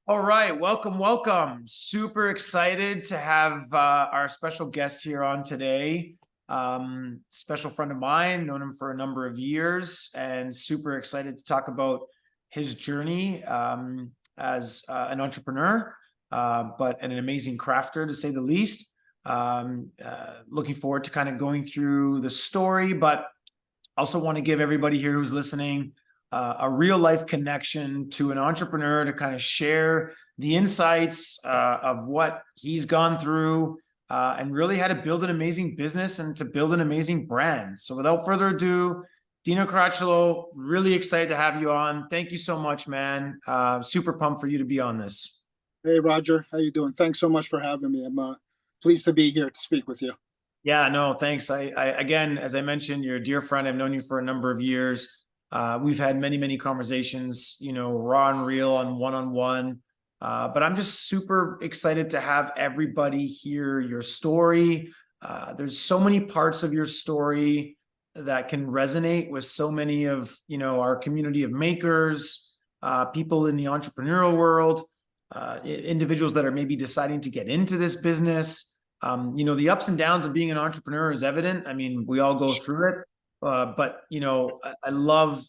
All right, welcome, welcome. Super excited to have our special guest here on today. Special friend of mine, known him for a number of years, and super excited to talk about his journey as an entrepreneur, but an amazing crafter to say the least. Looking forward to kind of going through the story, but also want to give everybody here who's listening a real life connection to an entrepreneur to kind of share the insights of what he's gone through and really how to build an amazing business and to build an amazing brand. So without further ado, Dino Caracciolo, really excited to have you on. Thank you so much, man. Super pumped for you to be on this. Hey, Roger, how you doing? Thanks so much for having me. I'm pleased to be here to speak with you. Yeah, no, thanks. I again, as I mentioned, you're a dear friend. I've known you for a number of years. We've had many conversations, raw and real and one-on-one. But I'm just super excited to have everybody hear your story. There's so many parts of your story that can resonate with so many of, our community of makers, people in the entrepreneurial world, individuals that are maybe deciding to get into this business. The ups and downs of being an entrepreneur is evident. I mean, we all go through it. But I love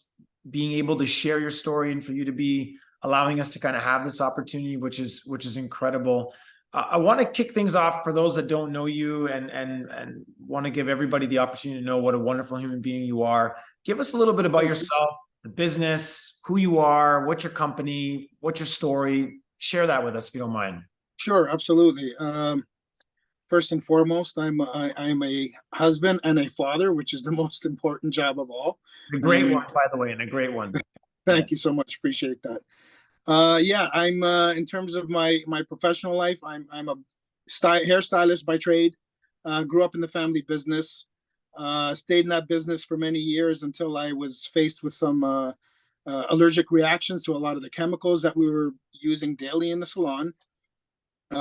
being able to share your story and for you to be allowing us to kind of have this opportunity, which is incredible. I want to kick things off for those that don't know you and want to give everybody the opportunity to know what a wonderful human being you are. Give us a little bit about yourself, the business, who you are, what's your company, what's your story. Share that with us if you don't mind. Sure, absolutely. First and foremost, I'm a husband and a father, which is the most important job of all. A great one, by the way, and a great one. Thank you so much. Appreciate that. Yeah, I'm in terms of my professional life, I'm a hairstylist by trade. Grew up in the family business. Stayed in that business for many years until I was faced with some allergic reactions to a lot of the chemicals that we were using daily in the salon.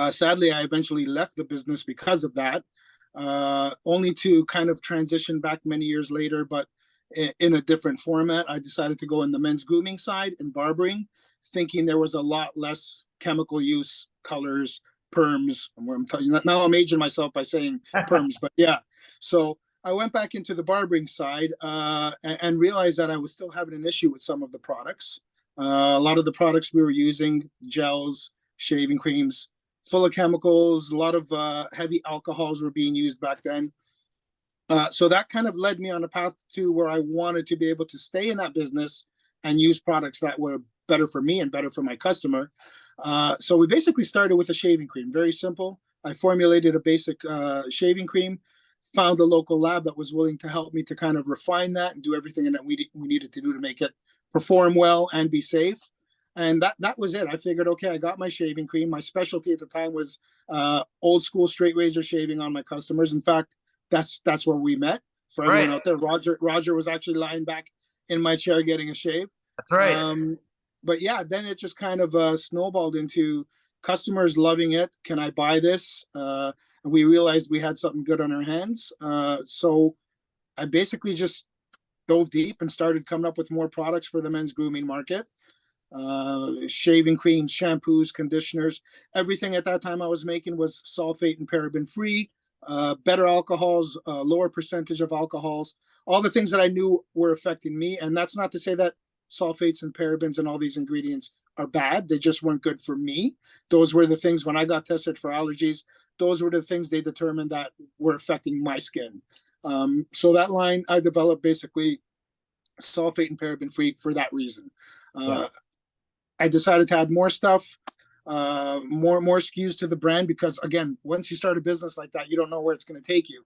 Sadly, I eventually left the business because of that, only to kind of transition back many years later, but in a different format. I decided to go in the men's grooming side and barbering, thinking there was a lot less chemical use, colors, perms. Now I'm aging myself by saying perms, but yeah. So I went back into the barbering side and realized that I was still having an issue with some of the products. A lot of the products we were using, gels, shaving creams, full of chemicals. A lot of heavy alcohols were being used back then. So that kind of led me on a path to where I wanted to be able to stay in that business and use products that were better for me and better for my customer. So we basically started with a shaving cream, very simple. I formulated a basic shaving cream, found a local lab that was willing to help me to kind of refine that and do everything that we needed to do to make it perform well and be safe. And that was it. I figured, okay, I got my shaving cream. My specialty at the time was old school straight razor shaving on my customers. In fact, that's where we met. For everyone out there, Roger was actually lying back in my chair getting a shave. That's right. But yeah, then it just kind of snowballed into customers loving it. Can I buy this? And we realized we had something good on our hands. So I basically just dove deep and started coming up with more products for the men's grooming market. Shaving creams, shampoos, conditioners. Everything at that time I was making was sulfate and paraben free, better alcohols, lower percentage of alcohols, all the things that I knew were affecting me. And that's not to say that sulfates and parabens and all these ingredients are bad. They just weren't good for me. Those were the things when I got tested for allergies, those were the things they determined that were affecting my skin. So that line I developed basically sulfate and paraben free for that reason. I decided to add more stuff, more SKUs to the brand because, again, once you start a business like that, you don't know where it's going to take you.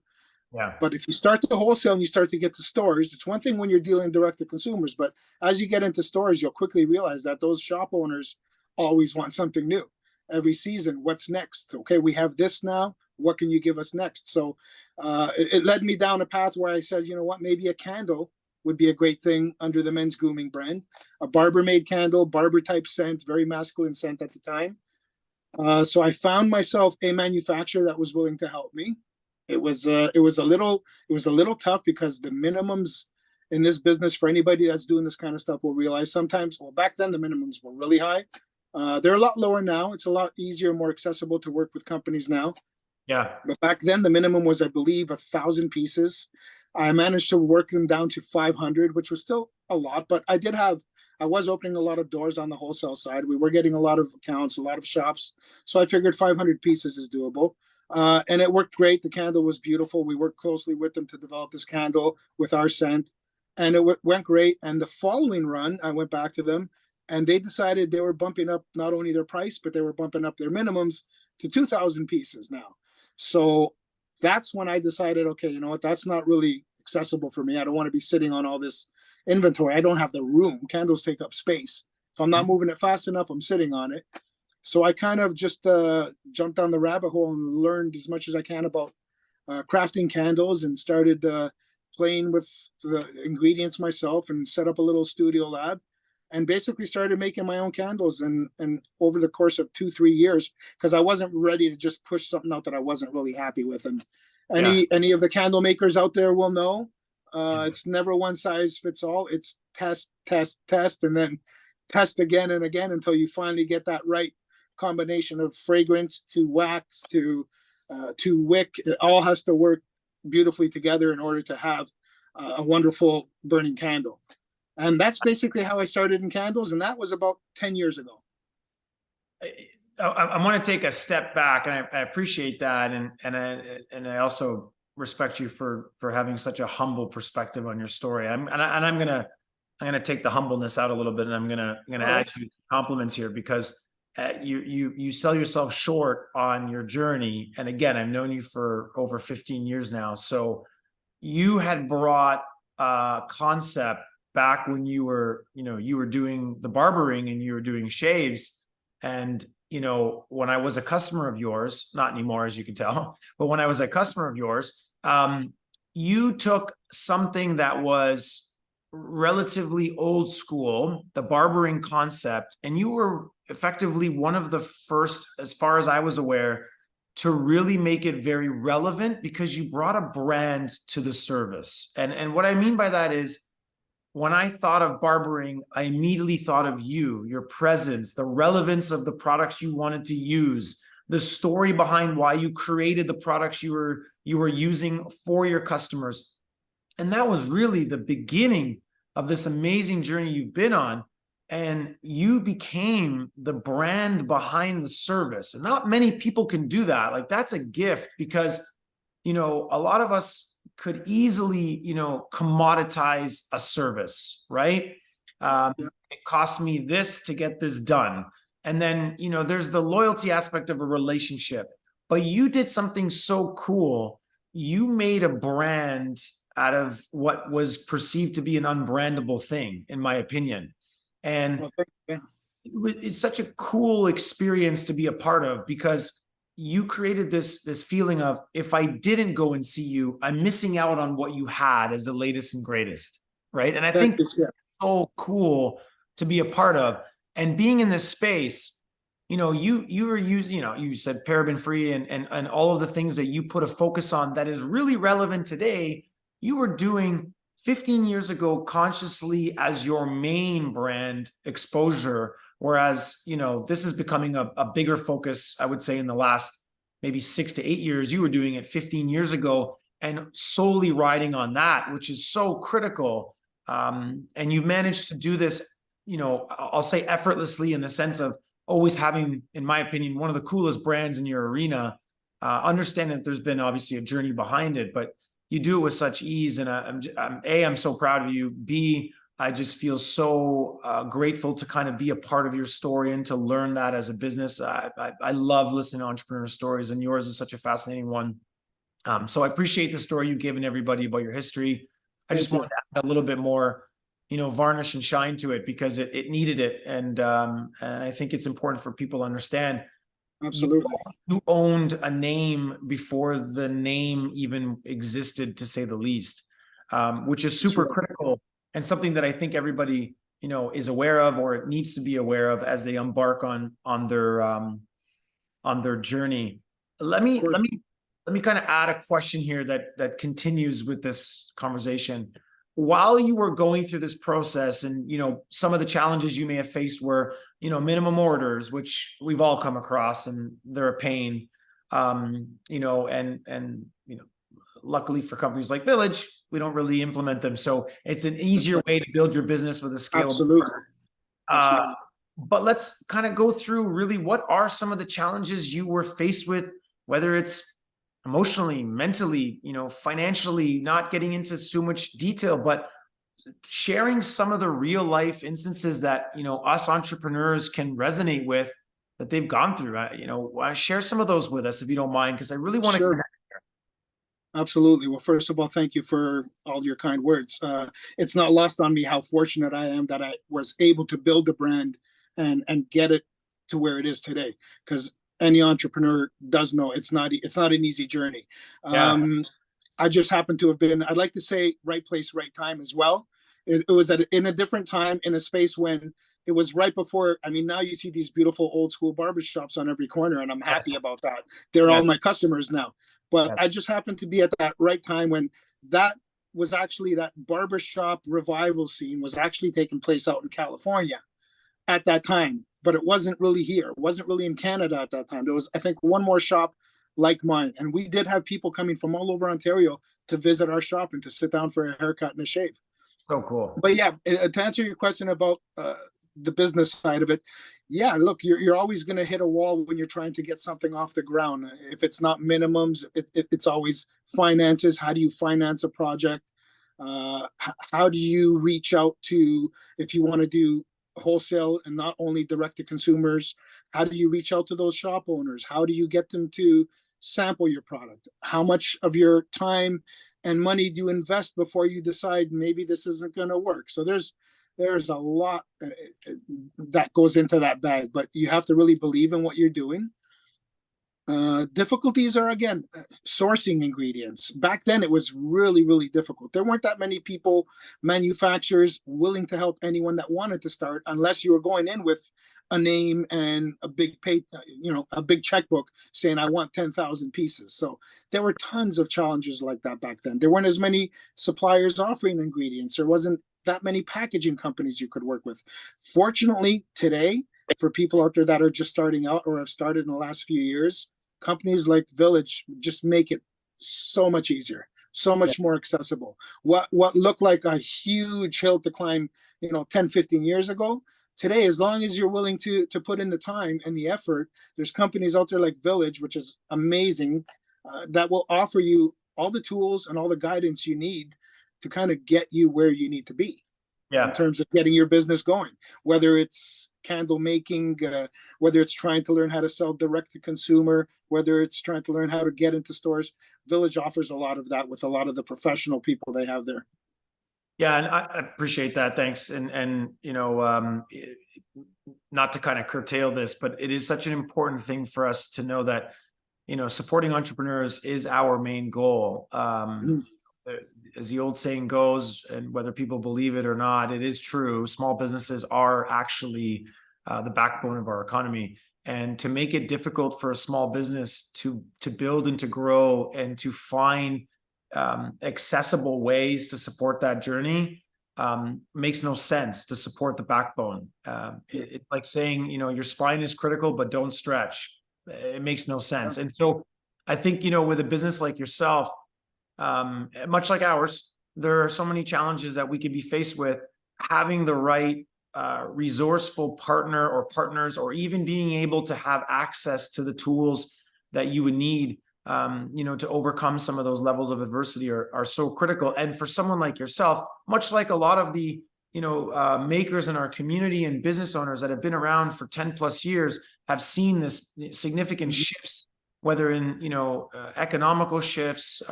Yeah. But if you start to wholesale and you start to get to stores, it's one thing when you're dealing direct to consumers. But as you get into stores, you'll quickly realize that those shop owners always want something new. Every season, what's next? Okay, we have this now. What can you give us next? So it led me down a path where I said, you know what, maybe a candle would be a great thing under the men's grooming brand. A Barber-made candle, Barber type scent, very masculine scent at the time. So I found myself a manufacturer that was willing to help me. It was a little tough because the minimums in this business for anybody that's doing this kind of stuff will realize sometimes, well, back then the minimums were really high. They're a lot lower now. It's a lot easier, more accessible to work with companies now. Yeah. But back then, the minimum was, I believe, 1,000 pieces. I managed to work them down to 500, which was still a lot. But I was opening a lot of doors on the wholesale side. We were getting a lot of accounts, a lot of shops. So I figured 500 pieces is doable. And it worked great. The candle was beautiful. We worked closely with them to develop this candle with our scent. And it went great. And the following run, I went back to them and they decided they were bumping up not only their price, but they were bumping up their minimums to 2,000 pieces now. So that's when I decided, okay, you know what, that's not really accessible for me. I don't want to be sitting on all this inventory. I don't have the room. Candles take up space. If I'm not moving it fast enough, I'm sitting on it. So I kind of just jumped down the rabbit hole and learned as much as I can about crafting candles and started playing with the ingredients myself and set up a little studio lab and basically started making my own candles and over the course of 2-3 years, because I wasn't ready to just push something out that I wasn't really happy with. And Yeah. any of the candle makers out there will know it's never one size fits all. It's test, test, test, and then test again and again until you finally get that right combination of fragrance to wax to wick. It all has to work beautifully together in order to have a wonderful burning candle. And that's basically how I started in candles, and that was about 10 years ago. I want to take a step back, and I appreciate that, and I also respect you for having such a humble perspective on your story. I'm gonna take the humbleness out a little bit, and I'm gonna add you compliments here, because you sell yourself short on your journey. And again, I've known you for over 15 years now, so you had brought a concept back when you were doing the barbering and you were doing shaves. And when I was a customer of yours, not anymore, as you can tell, but when I was a customer of yours, you took something that was relatively old school, the barbering concept, and you were effectively one of the first, as far as I was aware, to really make it very relevant, because you brought a brand to the service. And what I mean by that is, when I thought of barbering, I immediately thought of you, your presence, the relevance of the products you wanted to use, the story behind why you created the products you were using for your customers. And that was really the beginning of this amazing journey you've been on. And you became the brand behind the service. And not many people can do that. Like, that's a gift, because, a lot of us could easily, commoditize a service, right? It costs me this to get this done. And then, there's the loyalty aspect of a relationship. But you did something so cool. You made a brand out of what was perceived to be an unbrandable thing, in my opinion. And it's such a cool experience to be a part of, because you created this feeling of, if I didn't go and see you, I'm missing out on what you had as the latest and greatest, right? And I think it's so cool to be a part of. And being in this space, you were using, you said paraben free and all of the things that you put a focus on that is really relevant today, you were doing 15 years ago consciously as your main brand exposure. Whereas, this is becoming a bigger focus, I would say, in the last maybe 6 to 8 years. You were doing it 15 years ago and solely riding on that, which is so critical. And you've managed to do this, I'll say effortlessly, in the sense of always having, in my opinion, one of the coolest brands in your arena. Understand that there's been obviously a journey behind it, but you do it with such ease. And I'm so proud of you. B, I just feel so grateful to kind of be a part of your story and to learn that as a business. I love listening to entrepreneur stories, and yours is such a fascinating one. So I appreciate the story you've given everybody about your history. I just wanted to add a little bit more, varnish and shine to it, because it needed it. And I think it's important for people to understand. Absolutely. You owned a name before the name even existed, to say the least, which is super critical. And something that I think everybody, is aware of, or needs to be aware of, as they embark on their journey. Let me kind of add a question here that continues with this conversation. while you were going through this process, and some of the challenges you may have faced were minimum orders, which we've all come across, and they're a pain. And luckily for companies like Village, we don't really implement them, so it's an easier way to build your business with a scalable. Absolutely. Uh, but let's kind of go through really what are some of the challenges you were faced with, whether it's emotionally, mentally, financially, not getting into so much detail, but sharing some of the real life instances that, us entrepreneurs can resonate with, that they've gone through. Share some of those with us if you don't mind, because I really want to. Sure. Absolutely. Well, first of all, thank you for all your kind words. It's not lost on me how fortunate I am that I was able to build the brand and get it to where it is today. Because any entrepreneur does know it's not an easy journey. Yeah. I just happen to have been, I'd like to say, right place, right time as well. It was in a different time, in a space when it was right before. I mean, now you see these beautiful old school barbershops on every corner, and I'm happy about that. They're all my customers now. But I just happened to be at that right time when that was actually, that barbershop revival scene was actually taking place out in California at that time. But it wasn't really here. It wasn't really in Canada at that time. There was, I think, one more shop like mine. And we did have people coming from all over Ontario to visit our shop and to sit down for a haircut and a shave. So cool. But yeah, to answer your question about the business side of it, yeah, look, you're always going to hit a wall when you're trying to get something off the ground. If it's not minimums, it's always finances. How do you finance a project? How do you reach out to, if you want to do wholesale and not only direct to consumers, how do you reach out to those shop owners? How do you get them to sample your product? How much of your time and money do you invest before you decide maybe this isn't going to work? So there's a lot that goes into that bag, but you have to really believe in what you're doing. Difficulties are, again, sourcing ingredients. Back then, it was really, really difficult. There weren't that many people, manufacturers, willing to help anyone that wanted to start, unless you were going in with a name and a big a big checkbook saying, I want 10,000 pieces. So there were tons of challenges like that back then. There weren't as many suppliers offering ingredients. There wasn't that many packaging companies you could work with. Fortunately, today, for people out there that are just starting out or have started in the last few years, companies like Village just make it so much easier, so much more accessible. What looked like a huge hill to climb, 10, 15 years ago, today, as long as you're willing to put in the time and the effort, there's companies out there like Village, which is amazing, that will offer you all the tools and all the guidance you need to kind of get you where you need to be. In terms of getting your business going, whether it's candle making, whether it's trying to learn how to sell direct to consumer, whether it's trying to learn how to get into stores. Village offers a lot of that with a lot of the professional people they have there. Yeah, and I appreciate that. Thanks. And not to kind of curtail this, but it is such an important thing for us to know that, supporting entrepreneurs is our main goal. As the old saying goes, and whether people believe it or not, it is true. Small businesses are actually the backbone of our economy. And to make it difficult for a small business to build and to grow and to find accessible ways to support that journey makes no sense. To support the backbone, it's like saying, your spine is critical, but don't stretch. It makes no sense. And so I think, with a business like yourself, much like ours, there are so many challenges that we could be faced with. Having the right resourceful partner or partners, or even being able to have access to the tools that you would need, to overcome some of those levels of adversity are so critical. And for someone like yourself, much like a lot of the, makers in our community and business owners that have been around for 10 plus years, have seen this significant shifts, whether in, economical shifts,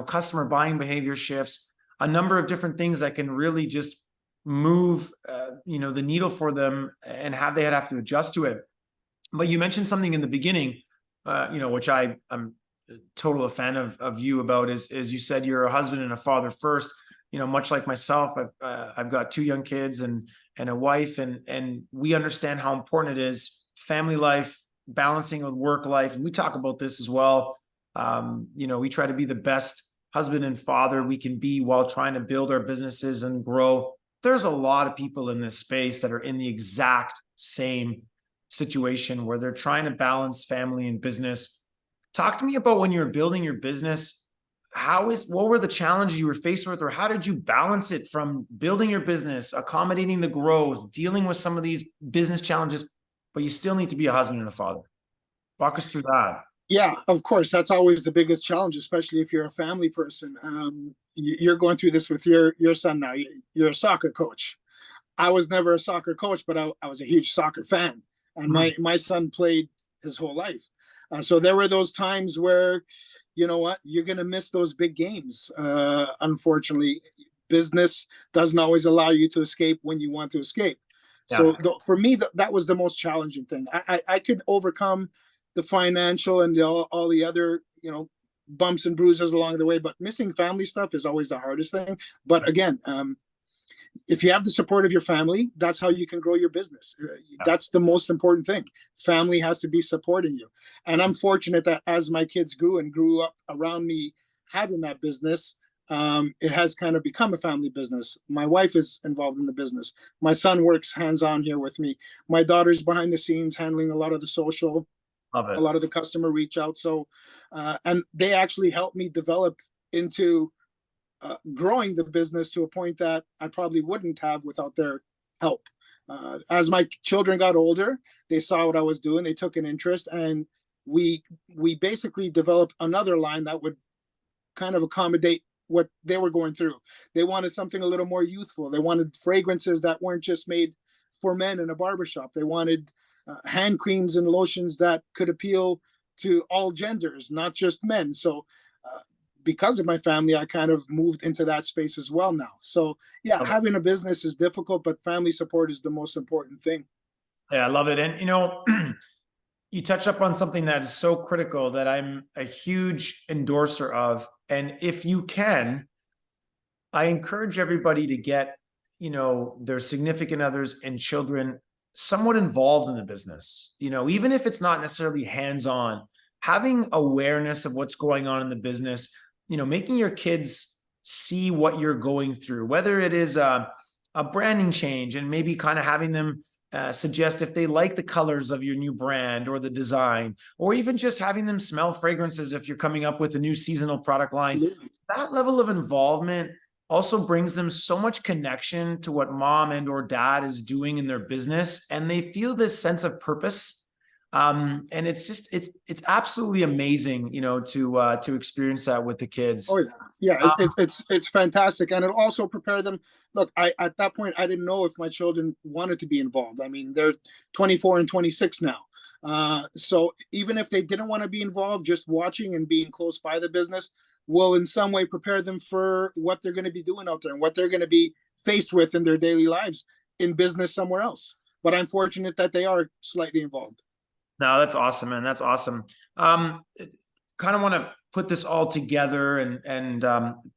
customer buying behavior shifts, a number of different things that can really just move, the needle for them, and they have to adjust to it. But you mentioned something in the beginning, which I'm a total fan of you about, is you said you're a husband and a father first. Much like myself, I've got 2 young kids and a wife, and we understand how important it is, family life, balancing with work life. And we talk about this as well. We try to be the best husband and father we can be while trying to build our businesses and grow. There's a lot of people in this space that are in the exact same situation where they're trying to balance family and business. Talk to me about when you're building your business. What were the challenges you were faced with, or how did you balance it from building your business, accommodating the growth, dealing with some of these business challenges, but you still need to be a husband and a father? Walk us through that. Yeah, of course. That's always the biggest challenge, especially if you're a family person. You're going through this with your son now. You're a soccer coach. I was never a soccer coach, but I was a huge soccer fan, and my son played his whole life. So there were those times where, you know what, you're gonna miss those big games. Unfortunately, business doesn't always allow you to escape when you want to escape. So Yeah, for me, that was the most challenging thing. I could overcome the financial and all the other, bumps and bruises along the way, but missing family stuff is always the hardest thing. But again, if you have the support of your family, that's how you can grow your business. yeah, That's the most important thing. Family has to be supporting you. And I'm fortunate that as my kids grew up around me having that business, it has kind of become a family business. My wife is involved in the business. My son works hands on here with me. My daughter's behind the scenes handling a lot of the social, love a it. lot of the customer reach out. So, and they actually helped me develop into growing the business to a point that I probably wouldn't have without their help. As my children got older, they saw what I was doing. They took an interest, and we basically developed another line that would kind of accommodate what they were going through. They wanted something a little more youthful. They wanted fragrances that weren't just made for men in a barbershop. They wanted hand creams and lotions that could appeal to all genders, not just men. So because of my family, I kind of moved into that space as well now. So yeah, Love it. having a business is difficult, but family support is the most important thing. Yeah, I love it. And you touch up on something that is so critical that I'm a huge endorser of. And if you can, I encourage everybody to get, their significant others and children somewhat involved in the business. Even if it's not necessarily hands-on, having awareness of what's going on in the business, making your kids see what you're going through, whether it is a branding change and maybe kind of having them suggest if they like the colors of your new brand or the design, or even just having them smell fragrances if you're coming up with a new seasonal product line. Absolutely. That level of involvement also brings them so much connection to what mom and or dad is doing in their business, and they feel this sense of purpose. And it's absolutely amazing, to experience that with the Oh kids. yeah, yeah. Um, It's fantastic, and it also prepare them. Look, I at that point I didn't know if my children wanted to be involved. I mean, they're 24 and 26 now. So even if they didn't want to be involved, just watching and being close by the business will in some way prepare them for what they're going to be doing out there and what they're going to be faced with in their daily lives in business somewhere else. But I'm fortunate that they are slightly involved. no, that's awesome, man. That's awesome. Um, Kind of want to put this all together and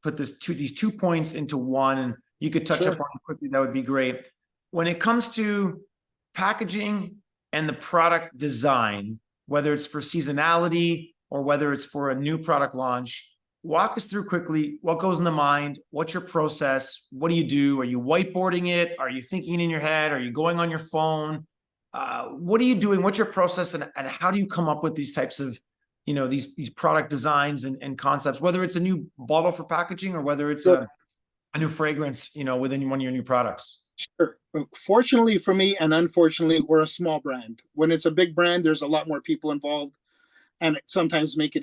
put these 2 points into one, and you could touch up Sure. on it quickly. That would be great. When it comes to packaging and the product design, whether it's for seasonality or whether it's for a new product launch, walk us through quickly what goes in the mind. What's your process? What do? Are you whiteboarding it? Are you thinking in your head? Are you going on your phone? What are you doing? What's your process, and how do you come up with these types of these product designs and concepts, whether it's a new bottle for packaging or whether it's Good. a new fragrance, within one of your new products? Sure. Fortunately for me, and unfortunately, we're a small brand. When it's a big brand, there's a lot more people involved, and it sometimes makes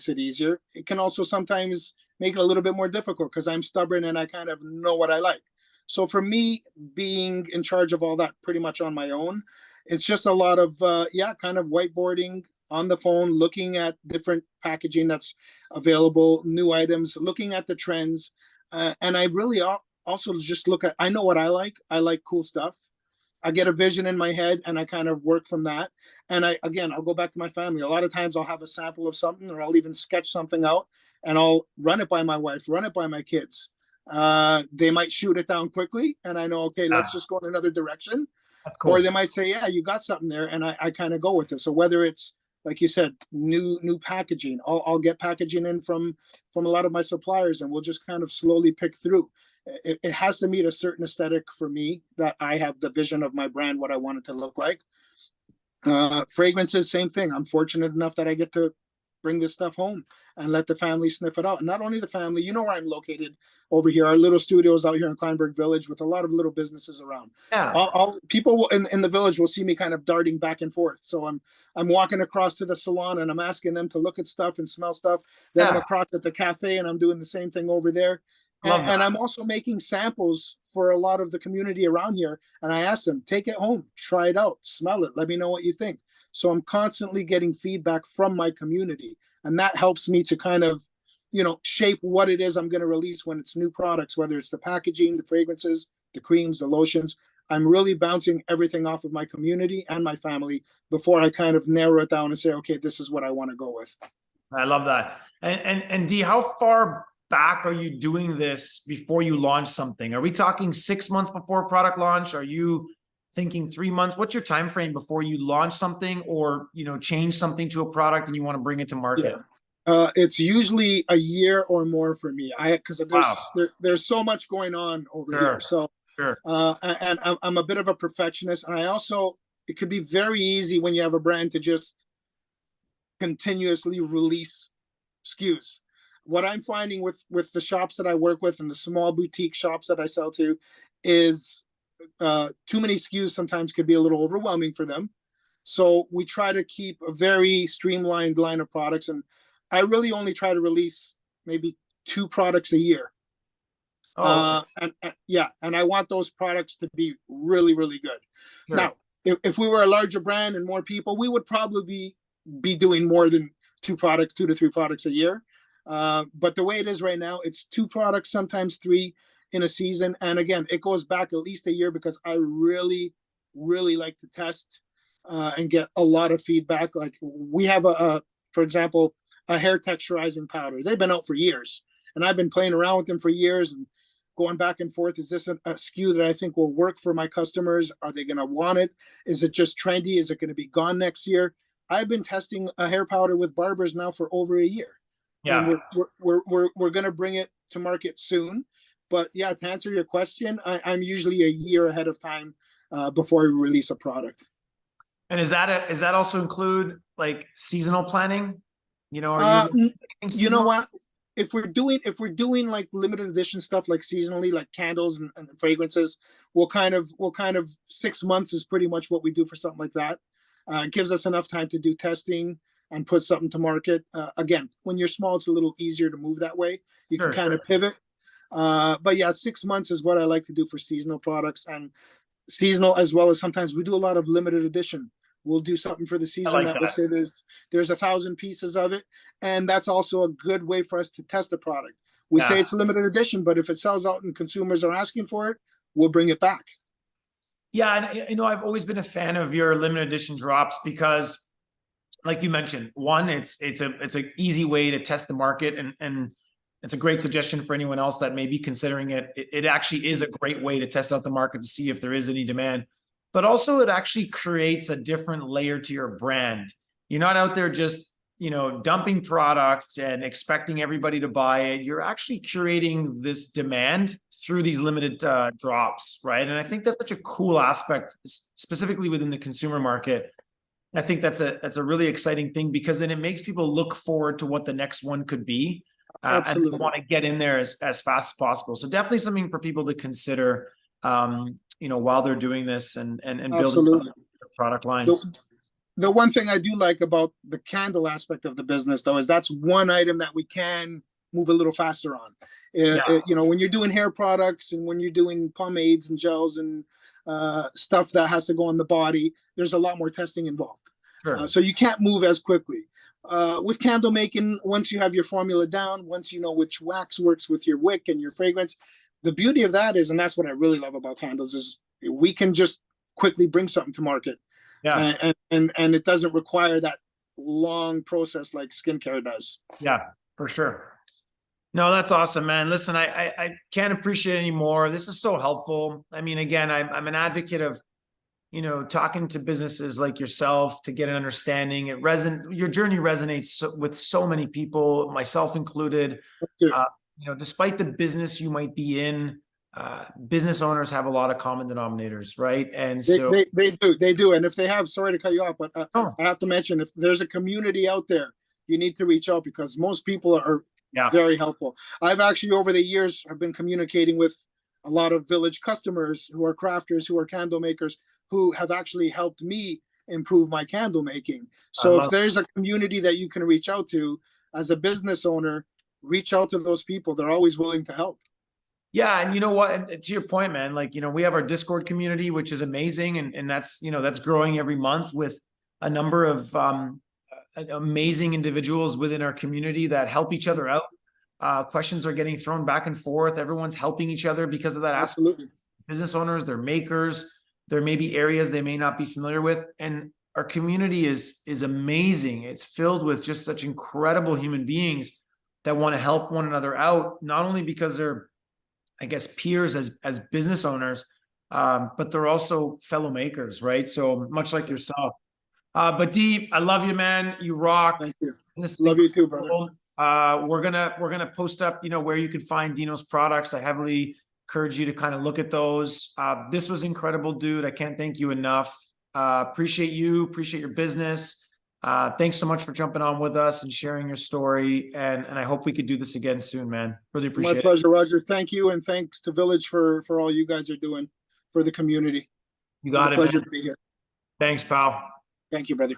it easier. It can also sometimes make it a little bit more difficult because I'm stubborn and I kind of know what I like. So for me, being in charge of all that pretty much on my own, it's just a lot of yeah, kind of whiteboarding on the phone, looking at different packaging that's available, new items, looking at the trends, and I really also just look at. I know what I like. I like cool stuff. I get a vision in my head and I kind of work from that. And I'll go back to my family. A lot of times I'll have a sample of something or I'll even sketch something out and I'll run it by my wife, run it by my kids. They might shoot it down quickly and I know, okay, Yeah, let's just go in another direction. that's Or cool. they might say, yeah, you got something there. And I kind of go with it. So whether it's like you said, new packaging. I'll get packaging in from a lot of my suppliers, and we'll just kind of slowly pick through. It has to meet a certain aesthetic for me, that I have the vision of my brand, what I want it to look like. Fragrances, same thing. I'm fortunate enough that I get to bring this stuff home and let the family sniff it out. And not only the family, you know where I'm located over here. Our little studios out here in Kleinberg Village with a lot of little businesses around. Yeah. All people will, in the village will see me kind of darting back and forth. So I'm walking across to the salon and I'm asking them to look at stuff and smell stuff. Then I'm Yeah. across at the cafe and I'm doing the same thing over there. Love that. And I'm also making samples for a lot of the community around here. And I ask them, take it home, try it out, smell it, let me know what you think. So I'm constantly getting feedback from my community. And that helps me to kind of, shape what it is I'm going to release when it's new products, whether it's the packaging, the fragrances, the creams, the lotions. I'm really bouncing everything off of my community and my family before I kind of narrow it down and say, okay, this is what I want to go with. I love that. And D, how far back are you doing this before you launch something? Are we talking 6 months before product launch? Are you thinking 3 months? What's your time frame before you launch something, or change something to a product and you want to bring it to market? Yeah. It's usually a year or more for me. Because Wow. there's so much going on over Sure. here. So Sure. and I'm a bit of a perfectionist, and I also, it could be very easy when you have a brand to just continuously release SKUs. What I'm finding with the shops that I work with and the small boutique shops that I sell to is too many SKUs sometimes could be a little overwhelming for them. So we try to keep a very streamlined line of products, and I really only try to release maybe 2 products a year. Oh, And I want those products to be really, really good. sure. Now, if we were a larger brand and more people, we would probably be doing more than 2 to 3 products a year. But the way it is right now, it's 2 products, sometimes 3 in a season. And again, it goes back at least a year because I really, really like to test and get a lot of feedback. Like we have for example, a hair texturizing powder. They've been out for years, and I've been playing around with them for years and going back and forth. Is this a SKU that I think will work for my customers? Are they going to want it? Is it just trendy? Is it going to be gone next year? I've been testing a hair powder with barbers now for over a year, and Yeah. we're going to bring it to market soon. But yeah, to answer your question, I'm usually a year ahead of time before we release a product. And is that also include like seasonal planning? Are Uh, you you know seasonal? what? If we're doing like limited edition stuff like seasonally, like candles and fragrances, we'll kind of 6 months is pretty much what we do for something like that. It gives us enough time to do testing and put something to market. Again, when you're small, it's a little easier to move that way. You can Sure, kind of sure. pivot. But yeah, 6 months is what I like to do for seasonal products, and seasonal as well as sometimes we do a lot of limited edition. We'll do something for the I season like that will that. say there's 1,000 pieces of it, and that's also a good way for us to test the product. We say Yeah. it's a limited edition, but if it sells out and consumers are asking for it, we'll bring it back. Yeah, and I've always been a fan of your limited edition drops because, like you mentioned, one, it's an easy way to test the market, and it's a great suggestion for anyone else that may be considering it. It actually is a great way to test out the market to see if there is any demand, but also it actually creates a different layer to your brand. You're not out there just dumping product and expecting everybody to buy it. You're actually curating this demand through these limited drops, right? And I think that's such a cool aspect, specifically within the consumer market. I think that's a really exciting thing because then it makes people look forward to what the next one could be, and they Absolutely. want to get in there as fast as possible. So definitely something for people to consider, while they're doing this and building Absolutely. product The, lines. the one thing I do like about the candle aspect of the business, though, is that's one item that we can move a little faster on. Yeah, When you're doing hair products and when you're doing pomades and gels and stuff that has to go on the body, there's a lot more testing involved. sure. So you can't move as quickly. With candle making, once you have your formula down, once you know which wax works with your wick and your fragrance, the beauty of that is, and that's what I really love about candles, is we can just quickly bring something to market, Yeah, and it doesn't require that long process like skincare does. yeah, for sure. No, that's awesome, man. Listen, I can't appreciate it anymore. This is so helpful. I mean, again, I'm an advocate of you know, talking to businesses like yourself to get an understanding. Your journey resonates with so many people, myself included. Yeah. You know, despite the business you might be in, business owners have a lot of common denominators, right? And so, They do. And if they have, sorry to cut you off, but oh, I have to mention, if there's a community out there, you need to reach out because most people are yeah, very helpful. I've actually, over the years, I've been communicating with a lot of village customers who are crafters, who are candle makers, who have actually helped me improve my candle making. I So if love. there's a community that you can reach out to as a business owner, reach out to those people. They're always willing to help. Yeah, and you know what? And to your point, man, like, you know, we have our Discord community, which is amazing, and that's, you know, that's growing every month with a number of amazing individuals within our community that help each other out. Questions are getting thrown back and forth. Everyone's helping each other because of that aspect. Absolutely. Business owners, they're makers. There may be areas they may not be familiar with, and our community is amazing. It's filled with just such incredible human beings that want to help one another out, not only because they're, I guess, peers as business owners, but they're also fellow makers, right? So much like yourself. But Dee, I love you, man. You rock. Thank you. This is Love you too, brother. incredible. We're gonna post up, you know, where you can find Dino's products. I heavily encourage you to kind of look at those. This was incredible, dude. I can't thank you enough. Appreciate you. Appreciate your business. Thanks so much for jumping on with us and sharing your story. And I hope we could do this again soon, man. Really appreciate My it. pleasure, Roger. Thank you, and thanks to Village for all you guys are doing for the community. You It was got a it, pleasure man. to be here. Thanks, pal. Thank you, brother.